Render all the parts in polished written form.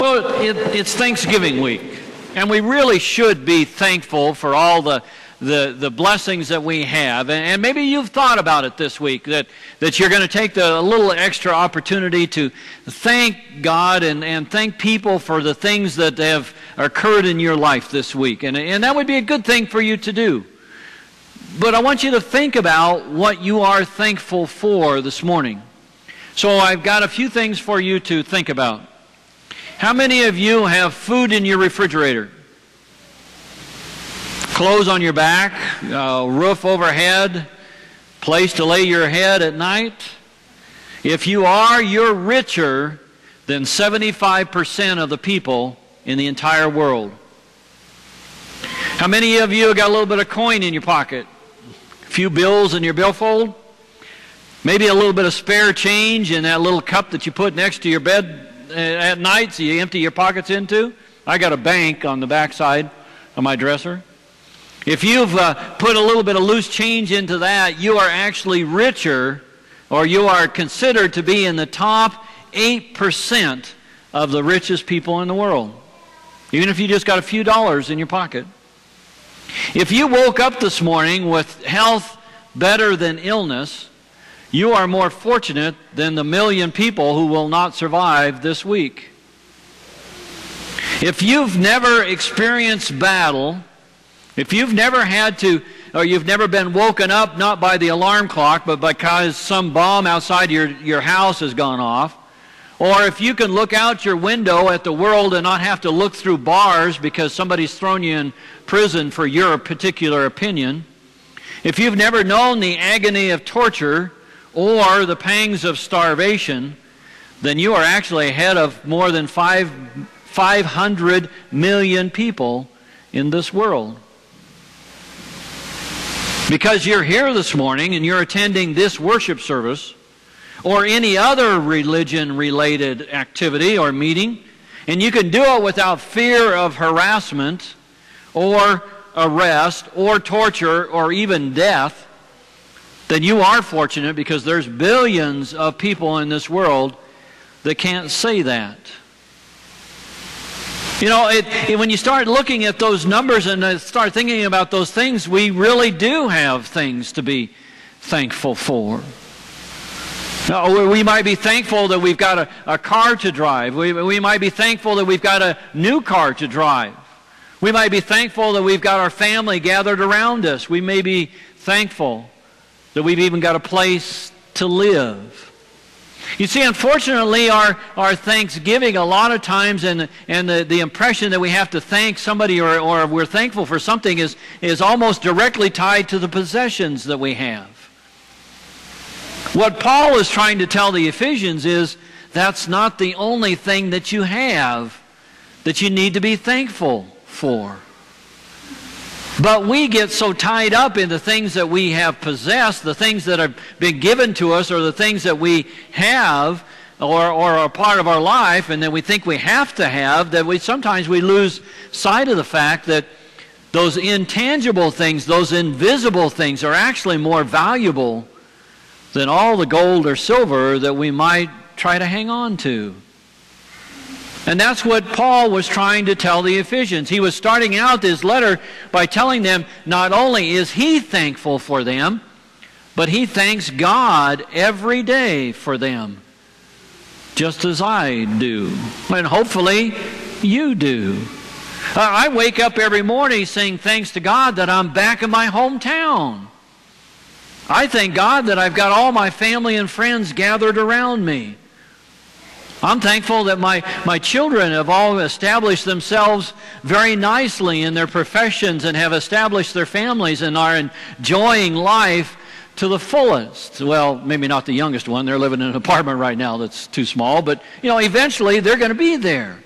Well, it's Thanksgiving week, and we really should be thankful for all the blessings that we have. And maybe you've thought about it this week, that you're going to take a little extra opportunity to thank God and thank people for the things that have occurred in your life this week. And that would be a good thing for you to do. But I want you to think about what you are thankful for this morning. So I've got a few things for you to think about. How many of you have food in your refrigerator? Clothes on your back, roof overhead, place to lay your head at night? If you are, you're richer than 75% of the people in the entire world. How many of you got a little bit of coin in your pocket? A few bills in your billfold? Maybe a little bit of spare change in that little cup that you put next to your bed at night so you empty your pockets into? I got a bank on the backside of my dresser. If you've put a little bit of loose change into that, you are actually richer, or you are considered to be in the top 8% of the richest people in the world, even if you just got a few dollars in your pocket. If you woke up this morning with health better than illness, you are more fortunate than the million people who will not survive this week. If you've never experienced battle, if you've never had to, or you've never been woken up not by the alarm clock, but because some bomb outside your house has gone off, or if you can look out your window at the world and not have to look through bars because somebody's thrown you in prison for your particular opinion, if you've never known the agony of torture or the pangs of starvation, then you are actually ahead of more than 500 million people in this world. Because you're here this morning and you're attending this worship service or any other religion-related activity or meeting, and you can do it without fear of harassment or arrest or torture or even death, then you are fortunate, because there's billions of people in this world that can't say that. You know, when you start looking at those numbers and start thinking about those things, we really do have things to be thankful for. Now, we might be thankful that we've got a car to drive. We might be thankful that we've got a new car to drive. We might be thankful that we've got our family gathered around us. We may be thankful that we've even got a place to live. You see, unfortunately, our thanksgiving a lot of times, and the impression that we have to thank somebody or we're thankful for something is almost directly tied to the possessions that we have. What Paul is trying to tell the Ephesians is that's not the only thing that you have that you need to be thankful for. But we get so tied up in the things that we have possessed, the things that have been given to us, or the things that we have or are part of our life, and that we think we have to have, that sometimes we lose sight of the fact that those intangible things, those invisible things, are actually more valuable than all the gold or silver that we might try to hang on to. And that's what Paul was trying to tell the Ephesians. He was starting out his letter by telling them not only is he thankful for them, but he thanks God every day for them, just as I do, and hopefully you do. I wake up every morning saying thanks to God that I'm back in my hometown. I thank God that I've got all my family and friends gathered around me. I'm thankful that my children have all established themselves very nicely in their professions and have established their families and are enjoying life to the fullest. Well, maybe not the youngest one. They're living in an apartment right now that's too small. But, you know, eventually they're going to be there.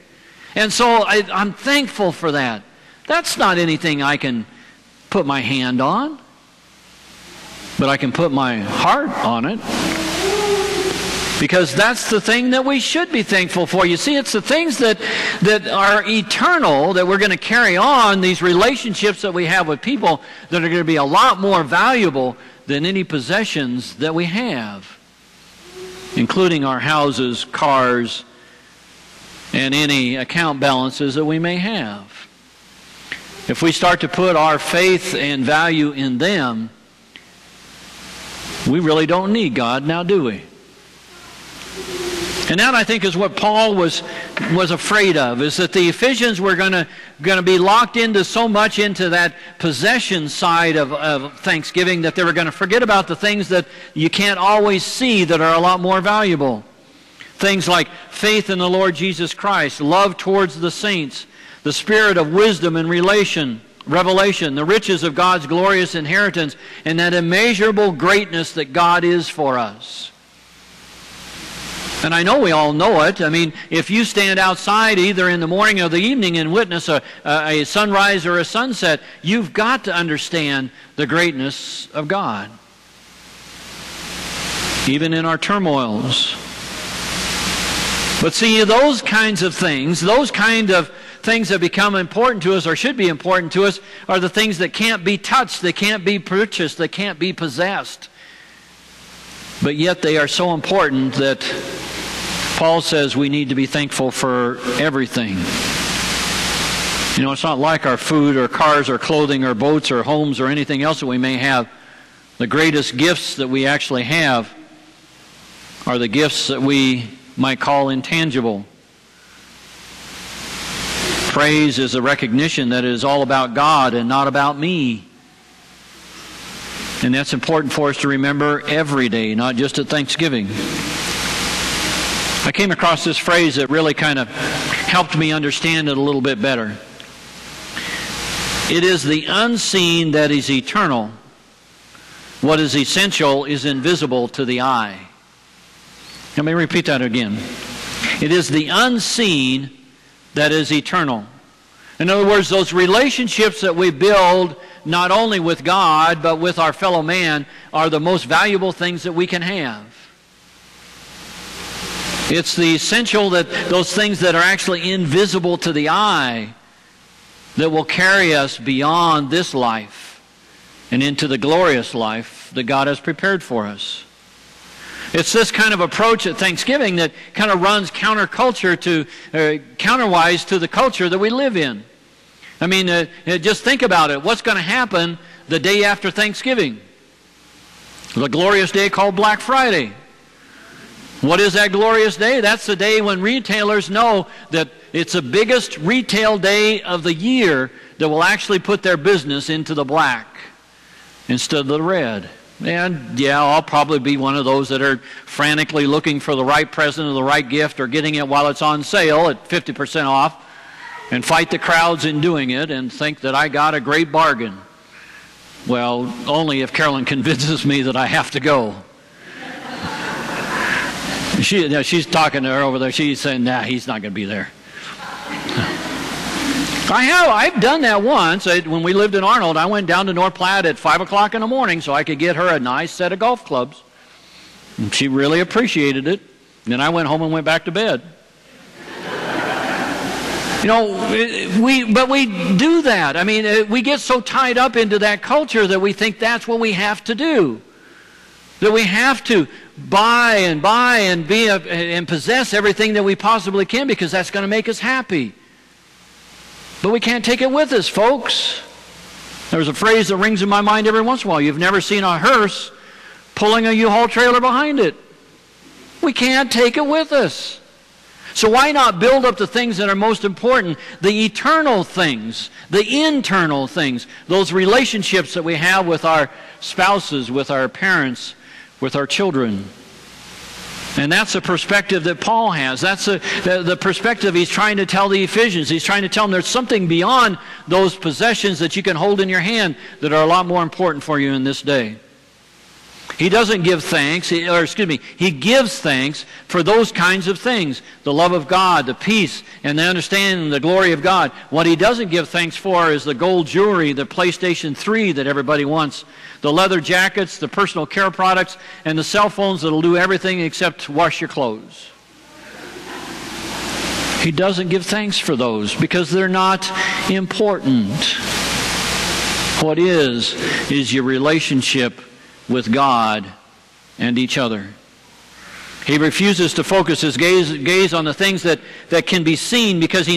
And so I'm thankful for that. That's not anything I can put my hand on. But I can put my heart on it. Because that's the thing that we should be thankful for. You see, it's the things that are eternal, that we're going to carry on, these relationships that we have with people, that are going to be a lot more valuable than any possessions that we have, including our houses, cars, and any account balances that we may have. If we start to put our faith and value in them, we really don't need God now, do we? And that, I think, is what Paul was afraid of, is that the Ephesians were going to be locked into so much into that possession side of thanksgiving that they were going to forget about the things that you can't always see that are a lot more valuable. Things like faith in the Lord Jesus Christ, love towards the saints, the spirit of wisdom and revelation, the riches of God's glorious inheritance, and that immeasurable greatness that God is for us. And I know we all know it. I mean, if you stand outside either in the morning or the evening and witness a sunrise or a sunset, you've got to understand the greatness of God. Even in our turmoils. But see, those kinds of things that become important to us or should be important to us are the things that can't be touched, they can't be purchased, they can't be possessed. But yet they are so important that Paul says we need to be thankful for everything. You know, it's not like our food or cars or clothing or boats or homes or anything else that we may have. The greatest gifts that we actually have are the gifts that we might call intangible. Praise is a recognition that it is all about God and not about me. And that's important for us to remember every day, not just at Thanksgiving. I came across this phrase that really kind of helped me understand it a little bit better. It is the unseen that is eternal. What is essential is invisible to the eye. Let me repeat that again. It is the unseen that is eternal. In other words, those relationships that we build not only with God but with our fellow man are the most valuable things that we can have. It's the essential, that those things that are actually invisible to the eye, that will carry us beyond this life and into the glorious life that God has prepared for us. It's this kind of approach at Thanksgiving that kind of runs counterwise to the culture that we live in. I mean, just think about it. What's going to happen the day after Thanksgiving? The glorious day called Black Friday. What is that glorious day? That's the day when retailers know that it's the biggest retail day of the year that will actually put their business into the black instead of the red. And yeah, I'll probably be one of those that are frantically looking for the right present or the right gift, or getting it while it's on sale at 50% off, and fight the crowds in doing it and think that I got a great bargain. Well, only if Carolyn convinces me that I have to go. She's talking to her over there. She's saying, nah, he's not going to be there. I've done that once. When we lived in Arnold, I went down to North Platte at 5 o'clock in the morning so I could get her a nice set of golf clubs. And she really appreciated it. Then I went home and went back to bed. You know, we do that. I mean, we get so tied up into that culture that we think that's what we have to do. That we have to buy and possess everything that we possibly can, because that's going to make us happy. But we can't take it with us, folks. There's a phrase that rings in my mind every once in a while. You've never seen a hearse pulling a U-Haul trailer behind it. We can't take it with us. So why not build up the things that are most important, the eternal things, the internal things, those relationships that we have with our spouses, with our parents, with our children. And that's the perspective that Paul has. That's the perspective he's trying to tell the Ephesians. He's trying to tell them there's something beyond those possessions that you can hold in your hand that are a lot more important for you in this day. He doesn't give thanks, he gives thanks for those kinds of things. The love of God, the peace, and the understanding the glory of God. What he doesn't give thanks for is the gold jewelry, the PlayStation 3 that everybody wants, the leather jackets, the personal care products, and the cell phones that will do everything except wash your clothes. He doesn't give thanks for those because they're not important. What is your relationship with God and each other. He refuses to focus his gaze on the things that can be seen because he